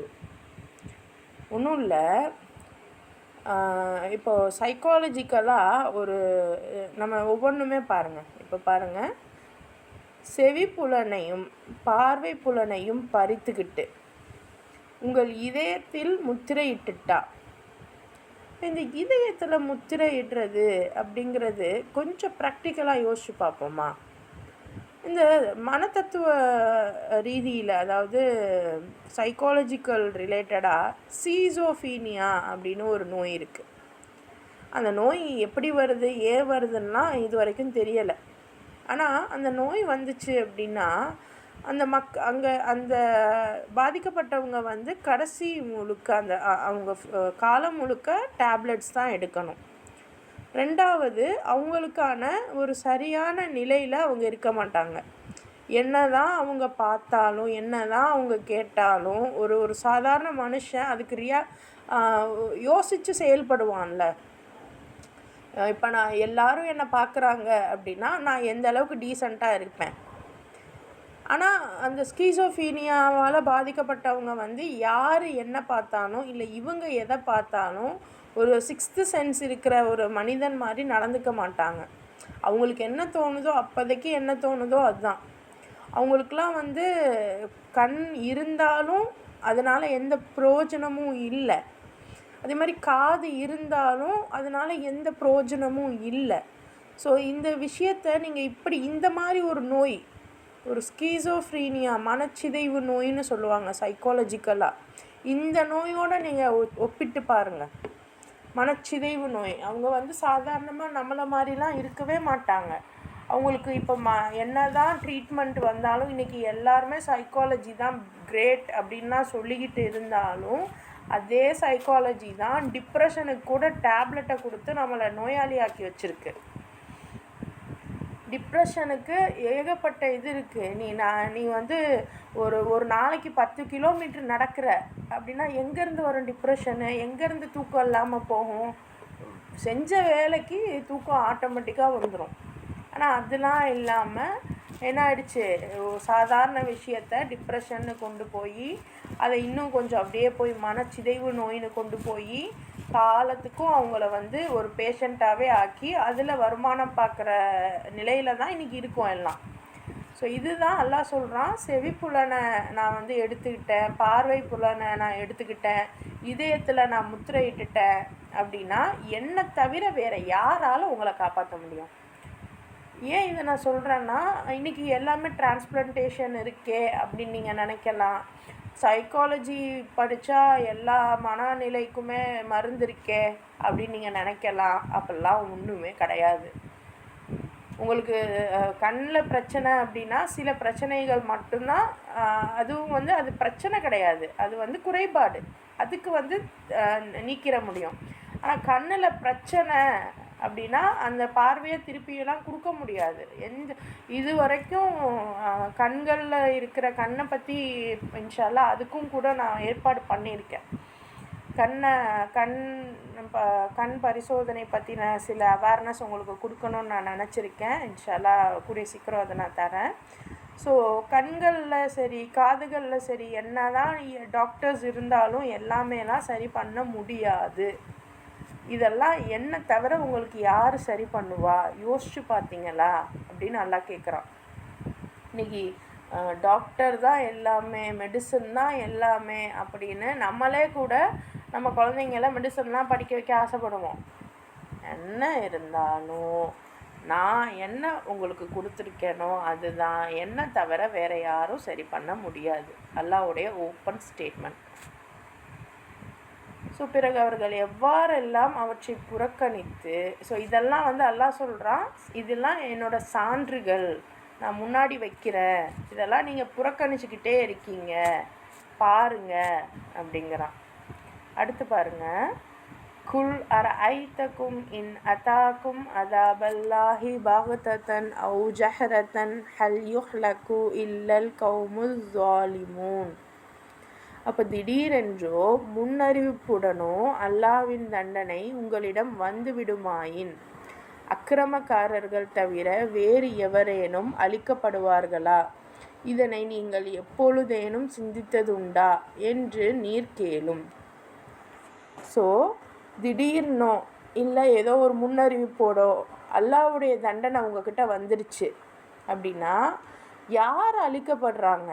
ஒன்றும் இல்லை, இப்போது சைக்காலஜிக்கலாக ஒரு நம்ம ஒவ்வொன்றுமே பாருங்கள். இப்போ பாருங்கள், செவி புலனையும் பார்வை புலனையும் பறித்துக்கிட்டு உங்கள் இதயத்தில் முத்திரையிட்டுட்டா. இந்த இதயத்தில் முத்திரையிடுறது அப்படிங்கிறது கொஞ்சம் ப்ராக்டிக்கலாக யோசிச்சு பார்ப்போமா? இந்த மனத்தத்துவ ரீதியில், அதாவது சைக்காலஜிக்கல் ரிலேட்டடாக சீசோஃபீனியா அப்படின்னு ஒரு நோய் இருக்குது. அந்த நோய் எப்படி வருது, ஏன் வருதுன்னா இது வரைக்கும் தெரியலை. ஆனால் அந்த நோய் வந்துச்சு அப்படின்னா அங்கே அந்த பாதிக்கப்பட்டவங்க வந்து கடைசி முழுக்க அவங்க காலம் முழுக்க டேப்லெட்ஸ் தான் எடுக்கணும். ரெண்டாவது, அவங்களுக்கான ஒரு சரியான நிலையில் அவங்க இருக்க மாட்டாங்க. என்ன தான் அவங்க பார்த்தாலும், என்ன தான் அவங்க கேட்டாலும், ஒரு சாதாரண மனுஷன் அதுக்கு யோசித்து செயல்படுவான்ல. இப்போ நான் எல்லாரும் என்னை பார்க்குறாங்க அப்படின்னா நான் எந்த அளவுக்கு டீசெண்டாக இருப்பேன். ஆனால் அந்த ஸ்கீசோஃபீனியாவால் பாதிக்கப்பட்டவங்க வந்து யார் என்ன பார்த்தாலும், இல்லை இவங்க எதை பார்த்தாலும் ஒரு 6th சென்ஸ் இருக்கிற ஒரு மனிதன் மாதிரி நடந்துக்க மாட்டாங்க. அவங்களுக்கு என்ன தோணுதோ, அப்போதைக்கு என்ன தோணுதோ அதுதான். அவங்களுக்கெலாம் வந்து கண் இருந்தாலும் அதனால் எந்த பிரயோஜனமும் இல்லை. அதே மாதிரி காது இருந்தாலும் அதனால் எந்த பிரயோஜனமும் இல்லை. ஸோ இந்த விஷயத்தை நீங்கள் இப்படி இந்த மாதிரி ஒரு நோய், ஒரு ஸ்கீசோஃப்ரீனியா மனச்சிதைவு நோயின்னு சொல்லுவாங்க சைக்காலஜிக்கலாக, இந்த நோயோடு நீங்கள் ஒப்பிட்டு பாருங்கள். மனச்சிதைவு நோய், அவங்க வந்து சாதாரணமாக நம்மளை மாதிரிலாம் இருக்கவே மாட்டாங்க. அவங்களுக்கு இப்போ என்ன தான் ட்ரீட்மெண்ட் வந்தாலும், இன்றைக்கி எல்லாருமே சைக்காலஜி தான் கிரேட் அப்படின்னா சொல்லிக்கிட்டு இருந்தாலும், அதே சைக்காலஜி தான் டிப்ரெஷனுக்கு கூட டேப்லெட்டை கொடுத்து நம்மளை நோயாளியாக்கி வச்சுருக்கு. டிப்ரெஷனுக்கு ஏகப்பட்ட இது இருக்குது. நீ வந்து ஒரு நாளைக்கு 10 கிலோமீட்டர் நடக்கிற அப்படின்னா எங்கேருந்து வரும் டிப்ரெஷனு? எங்கேருந்து தூக்கம் இல்லாமல் போகும்? செஞ்ச வேலைக்கு தூக்கம் ஆட்டோமேட்டிக்காக வந்துடும். ஆனால் அதெல்லாம் இல்லாமல் என்ன ஆயிடுச்சு, சாதாரண விஷயத்தை டிப்ரெஷன்னு கொண்டு போய் அதை இன்னும் கொஞ்சம் அப்படியே போய் மனச்சிதைவு நோயின்னு கொண்டு போய் காலத்துக்கும் அவங்கள வந்து ஒரு பேஷண்ட்டாகவே ஆக்கி அதில் வருமானம் பார்க்குற நிலையில தான் இன்றைக்கி இருக்கும் எல்லாம். ஸோ இதுதான் அல்லாஹ் சொல்கிறான், செவிப்புலனை நான் வந்து எடுத்துக்கிட்டேன், பார்வை புலனை நான் எடுத்துக்கிட்டேன், இதயத்தில் நான் முத்திரையிட்டுட்டேன் அப்படின்னா என்னை தவிர வேறு யாரால் உங்களை காப்பாற்ற முடியும்? ஏன் இதை நான் சொல்கிறேன்னா, இன்றைக்கி எல்லாமே டிரான்ஸ்பிளான்டேஷன் இருக்கே அப்படின்னு நீங்கள் நினைக்கலாம். சைக்காலஜி படித்தா எல்லா மனநிலைக்குமே மருந்து இருக்கே அப்படின்னு நீங்கள் நினைக்கலாம். அப்படிலாம் ஒன்றுமே கிடையாது. உங்களுக்கு கண்ணில் பிரச்சனை அப்படின்னா சில பிரச்சனைகள் மட்டும்தான், அதுவும் வந்து அது பிரச்சனை கிடையாது, அது வந்து குறைபாடு, அதுக்கு வந்து நீக்கிற முடியும். ஆனால் கண்ணில் பிரச்சனை அப்படின்னா அந்த பார்வையை திருப்பியெல்லாம் கொடுக்க முடியாது. இது வரைக்கும் கண்களில் இருக்கிற கண்ணை பற்றி இன்ஷா அல்லாஹ் அதுக்கும் கூட நான் ஏற்பாடு பண்ணியிருக்கேன். கண் பரிசோதனை பற்றின சில அவேர்னஸ் உங்களுக்கு கொடுக்கணுன்னு நான் நினச்சிருக்கேன். இன்ஷா அல்லாஹ் கூடிய சீக்கிரம் அதை நான் தரேன். ஸோ கண்களில் சரி காதுகளில் சரி என்ன தான் டாக்டர்ஸ் இருந்தாலும் எல்லாமேலாம் சரி பண்ண முடியாது. இதெல்லாம் என்ன தவிர உங்களுக்கு யார் சரி பண்ணுவா? யோசிச்சு பார்த்தீங்களா அப்படின்னு நல்லா கேட்குறான். இன்றைக்கி டாக்டர் தான் எல்லாமே, மெடிசன் தான் எல்லாமே அப்படின்னு நம்மளே கூட நம்ம குழந்தைங்கள மெடிசன்லாம் படிக்க வைக்க ஆசைப்படுவோம். என்ன இருந்தாலும் நான் என்ன உங்களுக்கு கொடுத்துருக்கேனோ அதுதான், என்ன தவிர வேறு யாரும் சரி பண்ண முடியாது. அல்லாஹ்வுடைய ஓப்பன் ஸ்டேட்மெண்ட். ஸோ பிறகு அவர்கள் எவ்வாறெல்லாம் அவற்றை புறக்கணித்து, ஸோ இதெல்லாம் வந்து அல்லாஹ் சொல்கிறான், இதெல்லாம் என்னோடய சான்றுகள், நான் முன்னாடி வைக்கிறேன், இதெல்லாம் நீங்கள் புறக்கணிச்சுக்கிட்டே இருக்கீங்க பாருங்க அப்படிங்கிறான். அடுத்து பாருங்கள், குல் அரஐதக்கும் இன் அதாக்கும் அதாபல்லாஹி பாகதன் அவு ஜஹரத்தன் ஹல் யுஹ்லகு இல்லல் கௌமுல் ஸாலிமூன். அப்போ திடீரென்றோ முன்னறிவிப்புடனோ அல்லாஹ்வின் தண்டனை உங்களிடம் வந்து விடுமாயின் அக்கிரமக்காரர்கள் தவிர வேறு எவரேனும் அழிக்கப்படுவார்களா? இதனை நீங்கள் எப்பொழுதேனும் சிந்தித்ததுண்டா என்று நீர் கேளும். ஸோ திடீர்னோ இல்லை ஏதோ ஒரு முன்னறிவிப்போடோ அல்லாஹ்வுடைய தண்டனை உங்ககிட்ட வந்துருச்சு அப்படின்னா யார் அழிக்கப்படுறாங்க?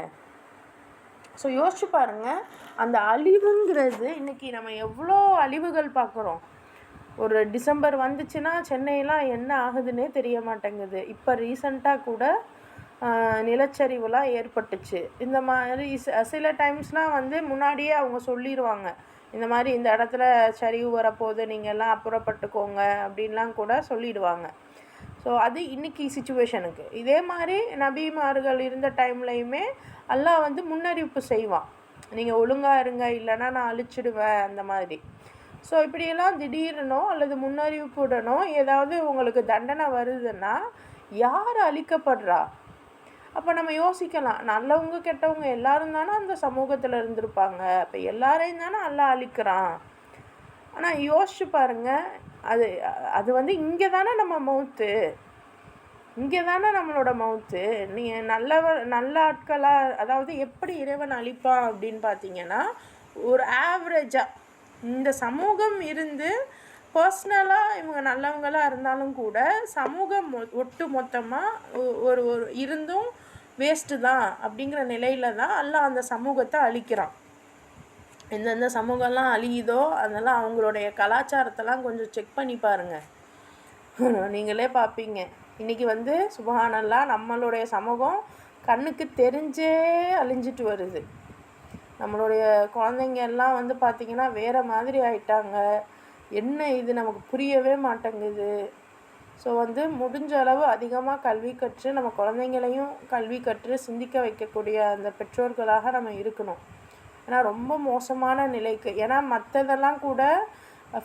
ஸோ யோசிச்சு பாருங்கள், அந்த அழிவுங்கிறது இன்றைக்கி நம்ம எவ்வளோ அழிவுகள் பார்க்குறோம். ஒரு டிசம்பர் வந்துச்சுன்னா சென்னையெலாம் என்ன ஆகுதுன்னே தெரிய மாட்டேங்குது. இப்போ ரீசண்டாக கூட நிலச்சரிவுலாம் ஏற்பட்டுச்சு. இந்த மாதிரி சில டைம்ஸ்லாம் வந்து முன்னாடியே அவங்க சொல்லிடுவாங்க, இந்த மாதிரி இந்த இடத்துல சரிவு வரப்போகுது, நீங்கள் எல்லாம் அப்புறப்பட்டுக்கோங்க அப்படின்லாம் கூட சொல்லிடுவாங்க. ஸோ அது இன்றைக்கி சுச்சுவேஷனுக்கு. இதே மாதிரி நபிமார்கள் இருந்த டைம்லையுமே அல்லாஹ் வந்து முன்னறிவிப்பு செய்வான், நீங்கள் ஒழுங்காக இருங்க இல்லைன்னா நான் அழிச்சிடுவேன் அந்த மாதிரி. ஸோ இப்படியெல்லாம் திடீர்னோ அல்லது முன்னறிவிப்புடனோ ஏதாவது உங்களுக்கு தண்டனை வருதுன்னா யார் அழிக்கப்படுறா? அப்போ நம்ம யோசிக்கலாம், நல்லவங்க கெட்டவங்க எல்லாரும் தானே அந்த சமூகத்தில் இருந்திருப்பாங்க, அப்போ எல்லாரையும் தானே அல்லாஹ் அழிக்கிறான். ஆனால் யோசிச்சு பாருங்கள், அது அது வந்து இங்கே தானே நம்ம மவுத்து, இங்கே தானே நம்மளோட மவுத்து. நீங்கள் நல்ல ஆட்களாக, அதாவது எப்படி இறைவன் அழிப்பான் அப்படின்னு பார்த்தீங்கன்னா, ஒரு ஆவரேஜாக இந்த சமூகம் இருந்து பர்சனலாக இவங்க நல்லவங்களாக இருந்தாலும் கூட சமூகம் ஒட்டு மொத்தமாக ஒரு இருந்தும் வேஸ்ட்டு தான் அப்படிங்கிற நிலையில தான் அல்லாஹ் அந்த சமூகத்தை அழிக்கிறான். எந்தெந்த சமூகம்லாம் அழியுதோ அதெல்லாம் அவங்களுடைய கலாச்சாரத்தெல்லாம் கொஞ்சம் செக் பண்ணி பாருங்கள், நீங்களே பார்ப்பீங்க. இன்றைக்கி வந்து சுப்ஹானல்லாஹ் நம்மளுடைய சமூகம் கண்ணுக்கு தெரிஞ்சே அழிஞ்சிட்டு வருது. நம்மளுடைய குழந்தைங்க எல்லாம் வந்து பார்த்திங்கன்னா வேறு மாதிரி ஆயிட்டாங்க. என்ன இது நமக்கு புரியவே மாட்டேங்குது. ஸோ வந்து முடிஞ்ச அளவு அதிகமாக கல்வி கற்று நம்ம குழந்தைங்களையும் கல்வி கற்று சிந்திக்க வைக்கக்கூடிய அந்த பெற்றோர்களாக நம்ம இருக்கணும். ஏன்னா ரொம்ப மோசமான நிலைக்கு, ஏன்னா மற்றதெல்லாம் கூட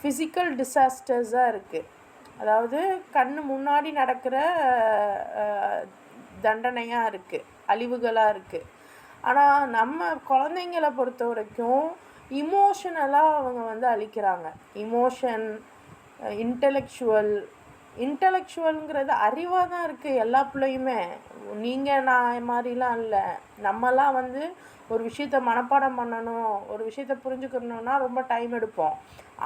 ஃபிசிக்கல் டிசாஸ்டர்ஸாக இருக்குது, அதாவது கண்ணு முன்னாடி நடக்கிற தண்டனையாக இருக்குது, அழிவுகளாக இருக்குது. ஆனால் நம்ம குழந்தைங்களை பொறுத்த வரைக்கும் இமோஷனலாக அவங்க வந்து அழிக்கிறாங்க. இமோஷன், இன்டலெக்சுவல்ங்கிறது அறிவாக தான் இருக்குது எல்லா பிள்ளையுமே. நீங்கள் நான் மாதிரிலாம் இல்லை. நம்மலாம் வந்து ஒரு விஷயத்த மனப்பாடம் பண்ணணும், ஒரு விஷயத்த புரிஞ்சுக்கணுன்னா ரொம்ப டைம் எடுப்போம்.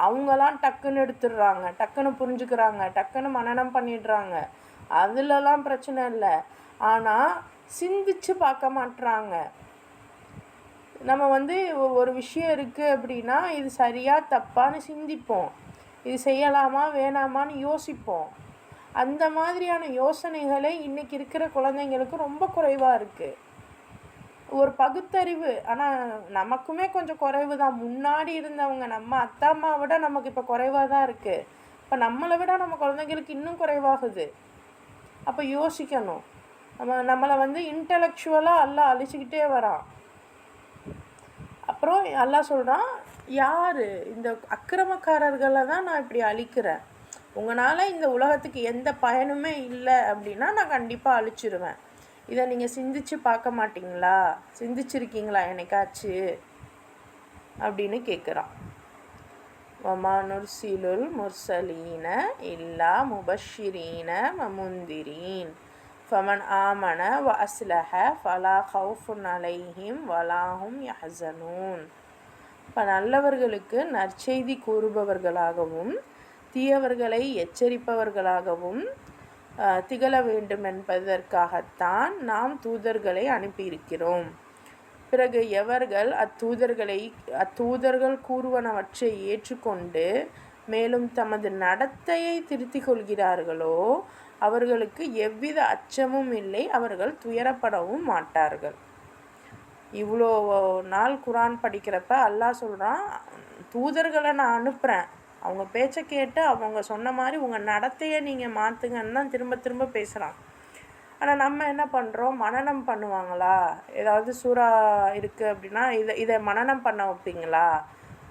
அவங்களாம் டக்குன்னு எடுத்துடுறாங்க, டக்குன்னு புரிஞ்சுக்கிறாங்க, டக்குன்னு மனனம் பண்ணிடுறாங்க. அதிலலாம் பிரச்சனை இல்லை. ஆனால் சிந்திச்சு பார்க்க மாட்டுறாங்க. நம்ம வந்து ஒரு விஷயம் இருக்குது அப்படின்னா இது சரியாக தப்பான்னு சிந்திப்போம், இது செய்யலாமா வேணாமான்னு யோசிப்போம். அந்த மாதிரியான யோசனைகளே இன்றைக்கி இருக்கிற குழந்தைங்களுக்கு ரொம்ப குறைவாக இருக்குது. ஒரு பகுத்தறிவு ஆனால் நமக்குமே கொஞ்சம் குறைவு தான். முன்னாடி இருந்தவங்க நம்ம அத்தா அம்மாவை விட நமக்கு இப்போ குறைவாக தான் இருக்குது. இப்போ நம்மளை விட நம்ம குழந்தைங்களுக்கு இன்னும் குறைவாகுது. அப்போ யோசிக்கணும், நம்மளை வந்து இன்டலெக்சுவலாக எல்லாம் அழிச்சிக்கிட்டே வரான். அப்புறம் அல்லாஹ் சொல்கிறான், யார் இந்த அக்கிரமக்காரர்களை தான் நான் இப்படி அழிக்கிறேன், உங்களால் இந்த உலகத்துக்கு எந்த பயனுமே இல்லை அப்படின்னா நான் கண்டிப்பாக அழிச்சிடுவேன். இதை நீங்கள் சிந்திச்சு பார்க்க மாட்டிங்களா? சிந்திச்சிருக்கீங்களா என்னைக்காச்சு அப்படின்னு கேட்குறான். வமா நுர்சிலுல் முர்சலீன இல்லா முபஷிரீன முந்திரீன் ஃபமன் ஆமன வ அஸ்லஹ ஃபலா ஹவுஃபுன் அலைஹிம் வலாஹும் யஹ்ஸனூன். இப்போ நல்லவர்களுக்கு நற்செய்தி கூறுபவர்களாகவும் தீயவர்களை எச்சரிப்பவர்களாகவும் திகழ வேண்டும் என்பதற்காகத்தான் நாம் தூதர்களை அனுப்பியிருக்கிறோம். பிறகு எவர்கள் அத்தூதர்கள் கூறுவனவற்றை ஏற்றுக்கொண்டு மேலும் தமது நடத்தையை திருத்திக் கொள்கிறார்களோ அவர்களுக்கு எவ்வித அச்சமும் இல்லை, அவர்கள் துயரப்படவும் மாட்டார்கள். இவ்வளோ நாள் குரான் படிக்கிறப்ப அல்லாஹ் சொல்கிறான், தூதர்களை நான் அனுப்புகிறேன், அவங்க பேச்சை கேட்டு அவங்க சொன்ன மாதிரி உங்கள் நடத்தையை நீங்கள் மாற்றுங்கன்னு தான் திரும்ப திரும்ப பேசுகிறான். ஆனால் நம்ம என்ன பண்ணுறோம், மனனம் பண்ணுவாங்களா? ஏதாவது சூறா இருக்குது அப்படின்னா இதை மனனம் பண்ண வைப்பீங்களா?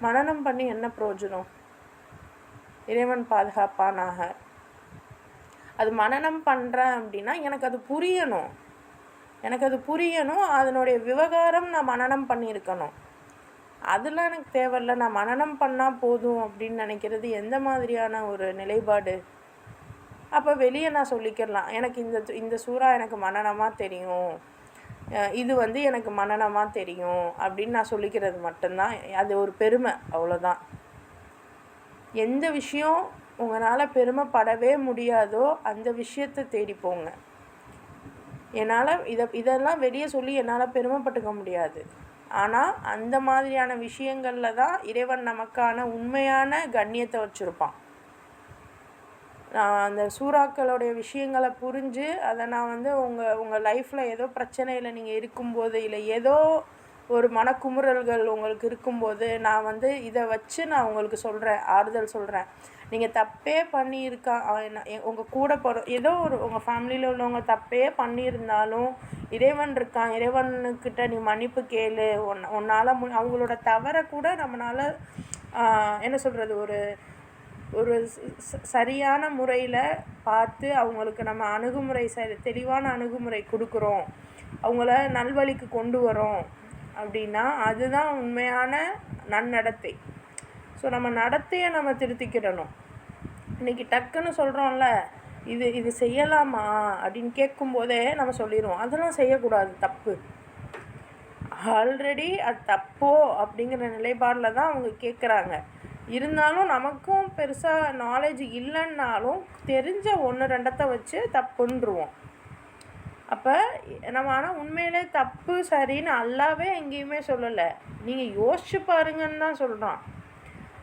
மனனம் பண்ணி என்ன பிரயோஜனம்? இறைவன் பாதுகாப்பானாக. அது மனனம் பண்ணுறேன் அப்படின்னா எனக்கு அது புரியணும், அதனுடைய விவகாரம் நான் மனனம் பண்ணியிருக்கணும். அதெல்லாம் எனக்கு தேவையில்லை, நான் மனனம் பண்ணால் போதும் அப்படின்னு நினைக்கிறது எந்த மாதிரியான ஒரு நிலைப்பாடு? அப்போ வெளியே நான் சொல்லிக்கிடலாம், எனக்கு இந்த சூறா எனக்கு மனனமாக தெரியும், இது வந்து எனக்கு மனனமாக தெரியும் அப்படின்னு நான் சொல்லிக்கிறது மட்டும்தான். அது ஒரு பெருமை, அவ்வளோதான். எந்த விஷயம் உங்களால் பெருமைப்படவே முடியாதோ அந்த விஷயத்தை தேடி போங்க. என்னால் இதெல்லாம் வெளியே சொல்லி என்னால் பெருமைப்பட்டுக்க முடியாது. ஆனால் அந்த மாதிரியான விஷயங்களில் தான் இறைவன் நமக்கான உண்மையான கண்ணியத்தை வச்சுருப்பான். நான் அந்த சூறாக்களுடைய விஷயங்களை புரிஞ்சு அதை நான் வந்து உங்கள் லைஃப்பில் ஏதோ பிரச்சனையில் நீங்கள் இருக்கும்போது, இல்லை ஏதோ ஒரு மனக்குமுறல்கள் உங்களுக்கு இருக்கும்போது நான் வந்து இதை வச்சு நான் உங்களுக்கு சொல்கிறேன், ஆறுதல் சொல்கிறேன். நீங்கள் தப்பே பண்ணியிருக்கா, உங்கள் கூட ஏதோ ஒரு உங்கள் ஃபேமிலியில் உள்ளவங்க தப்பே பண்ணியிருந்தாலும் இறைவன் இருக்கான், இறைவனுக்கிட்ட நீ மன்னிப்பு கேளு. உன்னால் அவங்களோட தவறை கூட நம்மளால் என்ன சொல்கிறது, ஒரு சரியான முறையில் பார்த்து அவங்களுக்கு நம்ம அணுகுமுறை தெளிவான அணுகுமுறை கொடுக்குறோம், அவங்கள நல்வழிக்கு கொண்டு வரோம் அப்படின்னா அதுதான் உண்மையான நன்னடத்தை. ஸோ நம்ம நடத்தையை நம்ம திருத்திக்கிடணும். இன்றைக்கி டக்குன்னு சொல்கிறோம்ல, இது செய்யலாமா அப்படின்னு கேட்கும்போதே நம்ம சொல்லிடுவோம், அதெல்லாம் செய்யக்கூடாது, தப்பு. ஆல்ரெடி அது தப்போ அப்படிங்கிற நிலைப்பாடில் தான் அவங்க கேட்குறாங்க. இருந்தாலும் நமக்கும் பெருசாக நாலேஜ் இல்லைன்னாலும் தெரிஞ்ச 1-2 வச்சு தப்புன்றுவோம். அப்போ நம்ம ஆனால் உண்மையிலே தப்பு சரின்னு அல்லாவே எங்கேயுமே சொல்லலை, நீங்கள் யோசிச்சு பாருங்கன்னு தான் சொல்கிறான்.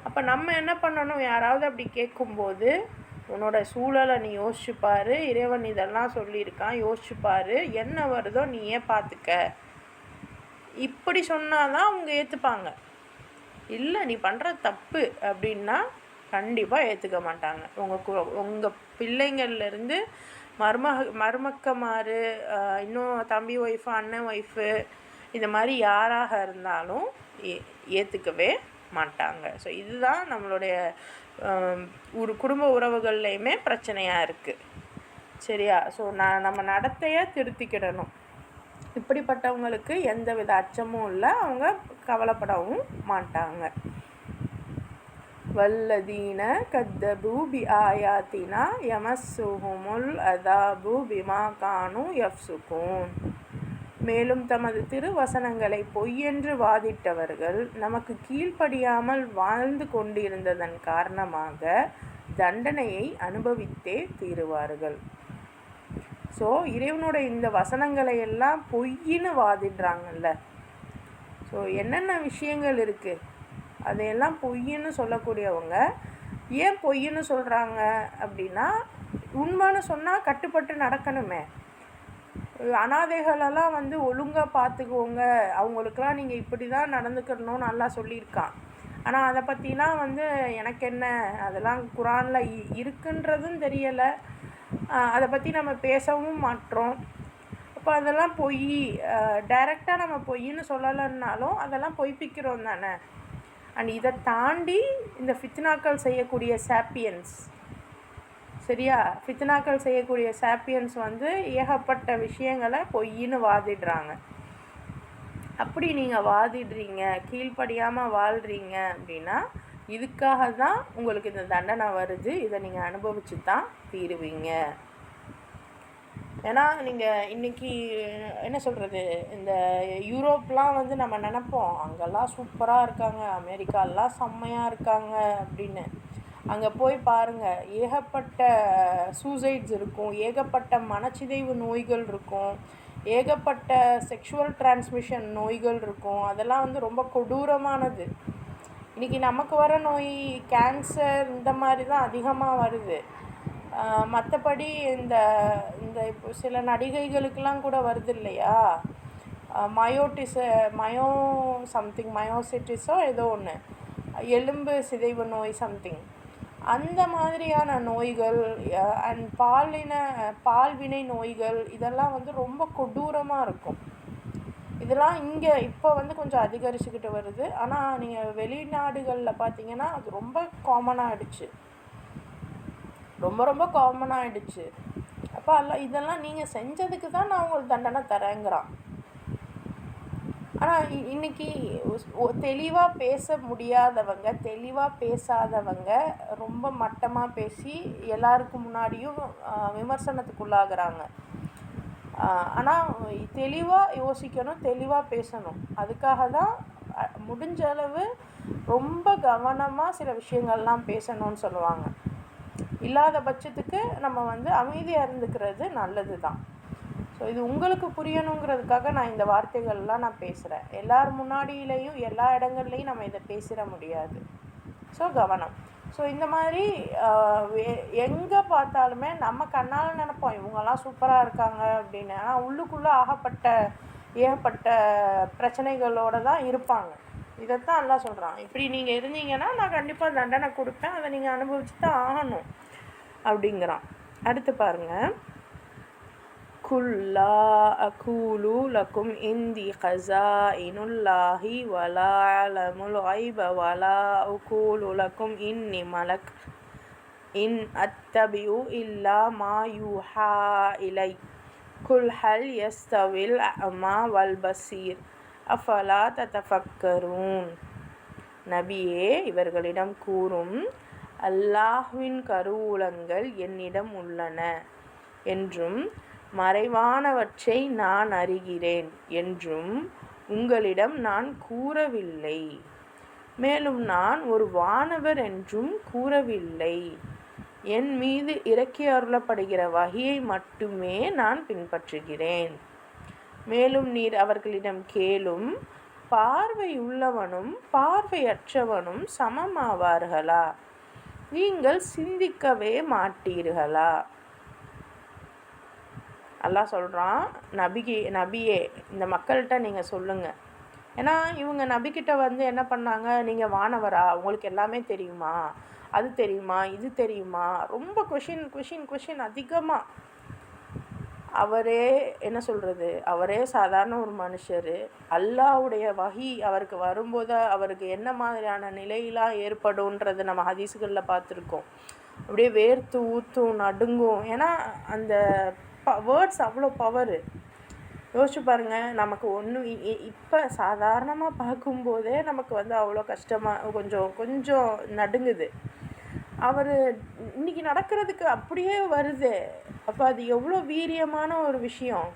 அப்போ நம்ம என்ன பண்ணணும், யாராவது அப்படி கேட்கும்போது உன்னோட சூழலை நீ யோசிச்சுப்பார், இறைவன் இதெல்லாம் சொல்லியிருக்கான், யோசிச்சுப்பார், என்ன வருதோ நீயே பார்த்துக்க, இப்படி சொன்னால் தான் அவங்க ஏற்றுப்பாங்க. இல்லை நீ பண்ணுற தப்பு அப்படின்னா கண்டிப்பாக ஏற்றுக்க மாட்டாங்க. உங்கள் பிள்ளைங்கள்லேருந்து மருமக்கமாறு, இன்னும் தம்பி ஒய்ஃபு, அண்ணன் ஒய்ஃபு, இந்த மாதிரி யாராக இருந்தாலும் ஏற்றுக்கவே மாட்டாங்க. ஸோ இதுதான் நம்மளுடைய ஒரு குடும்ப உறவுகள்லையுமே பிரச்சனையாக இருக்குது. சரியா? ஸோ நம்ம நடத்தையை திருத்திக்கிடணும். இப்படிப்பட்டவங்களுக்கு எந்த வித அச்சமும் இல்லை, அவங்க கவலைப்படவும் மாட்டாங்க. வல்லதீன கத்தபு பி ஆயாத்தினா யமஸ்ஸுஹுமுல் அதாபு பிமா கானு யஃப்சுகூன். மேலும் தமது திருவசனங்களை பொய்யென்று வாதிட்டவர்கள் நமக்கு கீழ்ப்படியாமல் வாழ்ந்து கொண்டிருந்ததன் காரணமாக தண்டனையை அனுபவித்தே தீருவார்கள். ஸோ இறைவனோட இந்த வசனங்களை எல்லாம் பொய்ன்னு வாதிடுறாங்கல்ல. ஸோ என்னென்ன விஷயங்கள் இருக்குது அதையெல்லாம் பொய்ன்னு சொல்லக்கூடியவங்க ஏன் பொய்ன்னு சொல்கிறாங்க அப்படின்னா, உண்மைன்னு சொன்னால் கட்டுப்பட்டு நடக்கணுமே. அனாதைகளெல்லாம் வந்து ஒழுங்காக பார்த்துக்குவோங்க, அவங்களுக்கெல்லாம் நீங்கள் இப்படி தான் நடந்துக்கணும்னு நல்லா சொல்லியிருக்கான். ஆனால் அதை பற்றிலாம் வந்து எனக்கு என்ன, அதெல்லாம் குரானில் இருக்குன்றதும் தெரியலை, அதை பற்றி நம்ம பேசவும் மாட்டோம். அப்போ அதெல்லாம் பொய், டைரெக்டாக நம்ம பொய்ன்னு சொல்லலைன்னாலும் அதெல்லாம் பொய்ப்பிக்கிறோம் தானே. அண்ட் இதை தாண்டி இந்த ஃபித்னாக்கள் செய்யக்கூடிய சாப்பியன்ஸ், சரியா, ஃபித்னாக்கள் செய்யக்கூடிய சாப்பியன்ஸ் வந்து ஏகப்பட்ட விஷயங்களை பொய்ன்னு வாதிடுறாங்க. அப்படி நீங்கள் வாதிடுறீங்க, கீழ்ப்படியாமல் வாழ்கிறீங்க அப்படின்னா இதுக்காக தான் உங்களுக்கு இந்த தண்டனை வருது, இதை நீங்கள் அனுபவிச்சு தான் தீருவீங்க. ஏன்னா நீங்கள் இன்றைக்கி என்ன சொல்கிறது, இந்த யூரோப்லாம் வந்து நம்ம நினப்போம் அங்கெல்லாம் சூப்பராக இருக்காங்க, அமெரிக்காலாம் செம்மையாக இருக்காங்க அப்படின்னு. அங்கே போய் பாருங்கள், ஏகப்பட்ட சூசைட்ஸ் இருக்கும், ஏகப்பட்ட மனச்சிதைவு நோய்கள் இருக்கும், ஏகப்பட்ட செக்ஷுவல் டிரான்ஸ்மிஷன் நோய்கள் இருக்கும். அதெல்லாம் வந்து ரொம்ப கொடூரமானது. இன்றைக்கி நமக்கு வர நோய் கேன்சர் இந்த மாதிரி தான் அதிகமாக வருது. மற்றபடி இந்த இந்த இப்போ சில நடிகைகளுக்கெல்லாம் கூட வருது இல்லையா, மயோசிட்டிஸோ ஏதோ ஒன்று, எலும்பு சிதைவு நோய் சம்திங், அந்த மாதிரியான நோய்கள் அண்ட் பால்வினை நோய்கள், இதெல்லாம் வந்து ரொம்ப கொடூரமாக இருக்கும். இதெல்லாம் இங்கே இப்போ வந்து கொஞ்சம் அதிகரிச்சுக்கிட்டு வருது. ஆனால் நீங்கள் வெளிநாடுகளில் பார்த்தீங்கன்னா அது ரொம்ப காமனாகிடுச்சு, ரொம்ப ரொம்ப காமனாகிடுச்சு. அப்போ இதெல்லாம் நீங்கள் செஞ்சதுக்கு தான் நான் உங்களுக்கு தண்டனை தரேங்கிறான். ஆனால் இன்றைக்கி தெளிவாக பேச முடியாதவங்க, தெளிவாக பேசாதவங்க ரொம்ப மட்டமாக பேசி எல்லாருக்கும் முன்னாடியும் விமர்சனத்துக்குள்ளாகிறாங்க. ஆனால் தெளிவாக யோசிக்கணும், தெளிவாக பேசணும். அதுக்காக தான் முடிஞ்ச அளவு ரொம்ப கவனமாக சில விஷயங்கள்லாம் பேசணும்னு சொல்லுவாங்க. இல்லாத பட்சத்துக்கு நம்ம அமைதியாக இருந்துக்கிறது நல்லது தான். ஸோ இது உங்களுக்கு புரியணுங்கிறதுக்காக நான் இந்த வார்த்தைகள்லாம் நான் பேசுகிறேன். எல்லார் முன்னாடியிலையும் எல்லா இடங்கள்லையும் நம்ம இதை பேசிட முடியாது. ஸோ கவனம். ஸோ இந்த மாதிரி எங்கே பார்த்தாலுமே நம்ம கண்ணால் நினைப்போம் இவங்கெல்லாம் சூப்பராக இருக்காங்க அப்படின்னு. ஆனால் உள்ளுக்குள்ளே ஏகப்பட்ட பிரச்சனைகளோடு தான் இருப்பாங்க. இதைத்தான் எல்லாம் சொல்கிறான். இப்படி நீங்கள் இருந்தீங்கன்னா நான் கண்டிப்பாக தண்டனை கொடுப்பேன், அதை நீங்கள் அனுபவிச்சு தான் ஆகணும் அப்படிங்கிறான். அடுத்து பாருங்கள். குல்லா அகூலு லக்கும் இந்தி கஸாயினுல்லாஹி வலா அலமுல் கைப வலா அகூலு லக்கும் இன்னி மலக் இன் அத்தபிஉ இல்லா மா யூஹா இலை குல் ஹல் யஸ்தவில் அமா வல் பசீர் அஃபலா ததஃபக்கரூன். நபியே, இவர்களிடம் கூறும், அல்லாஹ்வின் கருவூலங்கள் என்னிடம் உள்ளன என்றும் மறைவானவற்றை நான் அறிகிறேன் என்றும் உங்களிடம் நான் கூறவில்லை. மேலும் நான் ஒரு வானவர் என்றும் கூறவில்லை. என் மீது இறக்கி அருளப்படுகிற வஹியை மட்டுமே நான் பின்பற்றுகிறேன். மேலும் நீர் அவர்களிடம் கேளும், பார்வை உள்ளவனும் பார்வையற்றவனும் சமமாவார்களா? நீங்கள் சிந்திக்கவே மாட்டீர்களா? அல்லாஹ் சொல்கிறான், நபியே இந்த மக்கள்கிட்ட நீங்கள் சொல்லுங்கள். ஏன்னா இவங்க நபிக்கிட்ட என்ன பண்ணாங்க, நீங்கள் வானவரா, உங்களுக்கு எல்லாமே தெரியுமா, அது தெரியுமா, இது தெரியுமா, ரொம்ப கொஷின் அதிகமாக. அவரே என்ன சொல்கிறது, அவரே சாதாரண ஒரு மனுஷர். அல்லாஹ்வுடைய வஹி அவருக்கு வரும்போது அவருக்கு என்ன மாதிரியான நிலையெல்லாம் ஏற்படும்ன்றது நம்ம ஹதீஸுகளில் பார்த்துருக்கோம். அப்படியே வேர்த்து ஊற்றும், நடுங்கும். ஏன்னா அந்த வேர்ட்ஸ் அவ்வளோ பவரு. யோசிச்சு பாருங்கள். நமக்கு இப்போ சாதாரணமாக பார்க்கும்போதே நமக்கு அவ்வளோ கஷ்டமாக கொஞ்சம் நடுங்குது. அவர் இன்றைக்கி நடக்கிறதுக்கு அப்படியே வருது. அப்போ அது எவ்வளோ வீரியமான ஒரு விஷயம்.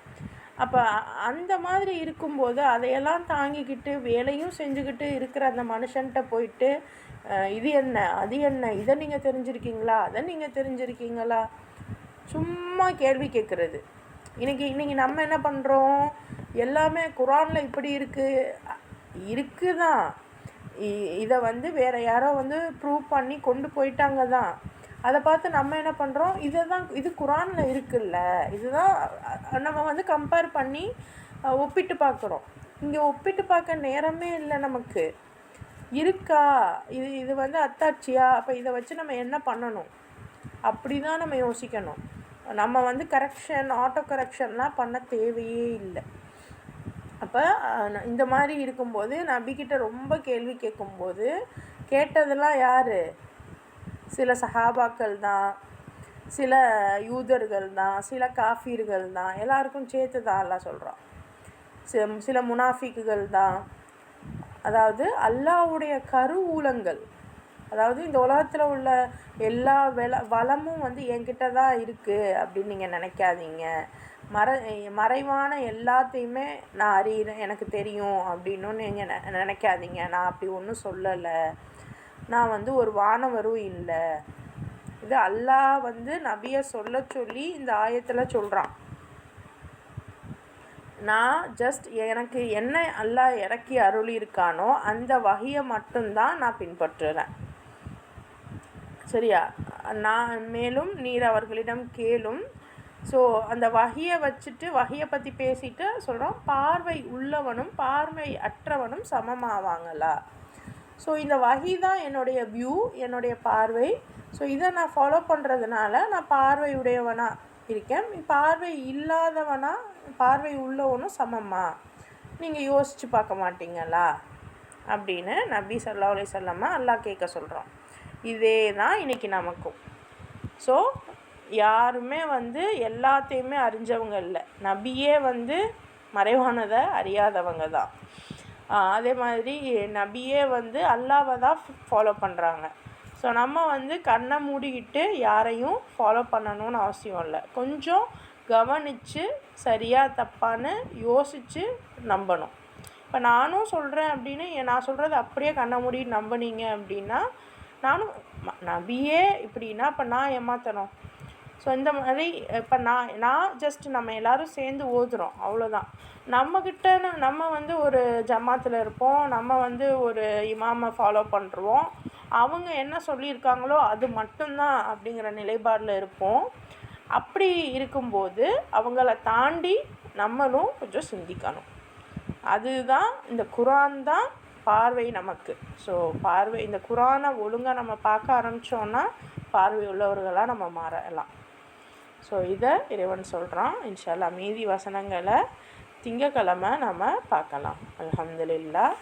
அப்போ அந்த மாதிரி இருக்கும்போது அதையெல்லாம் தாங்கிக்கிட்டு வேலையும் செஞ்சுக்கிட்டு இருக்கிற அந்த மனுஷன்கிட்ட போயிட்டு இது என்ன, அது என்ன, இதை நீங்கள் தெரிஞ்சிருக்கீங்களா, அதை நீங்கள் தெரிஞ்சிருக்கீங்களா, சும்மா கேள்வி கேட்குறது. இன்றைக்கி நம்ம என்ன பண்ணுறோம், எல்லாமே குரானில் இப்படி இருக்குது தான். இதை வேறு யாரோ ப்ரூவ் பண்ணி கொண்டு போயிட்டாங்க தான். அதை பார்த்து நம்ம என்ன பண்ணுறோம், இது குரானில் இருக்குல்ல, இதுதான் நம்ம கம்பேர் பண்ணி ஒப்பிட்டு பார்க்குறோம். இங்கே ஒப்பிட்டு பார்க்க நேரமே இல்லை நமக்கு. இருக்கா இது அத்தாட்சியா, அப்போ இதை வச்சு நம்ம என்ன பண்ணணும், அப்படி தான் நம்ம யோசிக்கணும். நம்ம கரெக்ஷன், ஆட்டோ கரெக்ஷன்லாம் பண்ண தேவையே இல்லை. அப்போ இந்த மாதிரி இருக்கும்போது நபிக்கிட்ட ரொம்ப கேள்வி கேட்கும்போது கேட்டதெல்லாம் யார், சில சஹாபாக்கள் தான், சில யூதர்கள் தான், சில காஃபீர்கள் தான், எல்லாருக்கும் சேர்த்து தான் அல்லாஹ் சொல்கிறான். சில முனாஃபிக்குகள் தான். அதாவது அல்லாஹ்வுடைய கருவூலங்கள், அதாவது இந்த உலகத்தில் உள்ள எல்லா வளமும் என்கிட்ட தான் இருக்குது அப்படின்னு நீங்கள் நினைக்காதீங்க. மறைவான எல்லாத்தையுமே நான் அறிகிறேன், எனக்கு தெரியும் அப்படின்னு நீங்கள் நினைக்காதீங்க. நான் அப்படி ஒன்றும் சொல்லலை. நான் ஒரு வானவரும் இல்லை. இது அல்லாஹ் நபியை சொல்லி இந்த ஆயத்தில் சொல்கிறான். நான் ஜஸ்ட் எனக்கு என்ன அல்லாஹ் இறக்கி அருளி இருக்கானோ அந்த வஹியை மட்டும்தான் நான் பின்பற்றுறேன். சரியா? மேலும் நீர் அவர்களிடம் கேளும். ஸோ அந்த வஹியை வச்சுட்டு வஹியை பற்றி பேசிட்டு சொல்கிறோம், பார்வை உள்ளவனும் பார்வை அற்றவனும் சமமாவாங்களா? ஸோ இந்த வஹி தான் என்னுடைய வியூ, என்னுடைய பார்வை. ஸோ இதை நான் ஃபாலோ பண்ணுறதுனால நான் பார்வை உடையவனாக இருக்கேன். பார்வை இல்லாதவனா பார்வை உள்ளவனும் சமமா? நீங்கள் யோசித்து பார்க்க மாட்டீங்களா அப்படின்னு நபி ஸல்லல்லாஹு அலைஹி வஸல்லம் அல்லாஹ் கேட்க சொல்கிறோம். இதே தான் இன்றைக்கி நமக்கும். ஸோ யாருமே எல்லாத்தையுமே அறிஞ்சவங்க இல்லை. நபியே மறைவானதை அறியாதவங்க தான். அதே மாதிரி நபியே வந்து அல்லாவை தான் ஃபாலோ பண்ணுறாங்க. ஸோ நம்ம வந்து கண்ணை மூடிக்கிட்டு யாரையும் ஃபாலோ பண்ணணும்னு அவசியம் இல்லை. கொஞ்சம் கவனித்து சரியாக தப்பான்னு யோசித்து நம்பணும். இப்போ நானும் சொல்கிறேன் அப்படின்னு நான் சொல்கிறது அப்படியே கண்ணை மூடி நம்பினீங்க அப்படின்னா நானும் நபியே இப்படின்னா இப்போ நான் ஏமாற்றணும். ஸோ இந்த மாதிரி இப்போ நான் ஜஸ்ட் நம்ம எல்லோரும் சேர்ந்து ஓதுறோம், அவ்வளோதான். நம்மக்கிட்ட நம்ம வந்து ஒரு ஜமாத்தில் இருப்போம், நம்ம வந்து ஒரு இமாமை ஃபாலோ பண்ணுறோம், அவங்க என்ன சொல்லியிருக்காங்களோ அது மட்டும்தான் அப்படிங்கிற நிலைப்பாடில் இருப்போம். அப்படி இருக்கும்போது அவங்கள தாண்டி நம்மளும் கொஞ்சம் சிந்திக்கணும். அதுதான் இந்த குரான் தான் பார்வை நமக்கு. ஸோ இந்த குரானை ஒழுங்காக நம்ம பார்க்க ஆரம்பித்தோன்னா பார்வை உள்ளவர்களாக நம்ம மாறலாம். ஸோ இதை இறைவன் சொல்கிறான். இன்ஷா அல்லாஹ் மீதி வசனங்களை திங்கக்கிழமை நம்ம பார்க்கலாம். அல்ஹம்துலில்லாஹ்.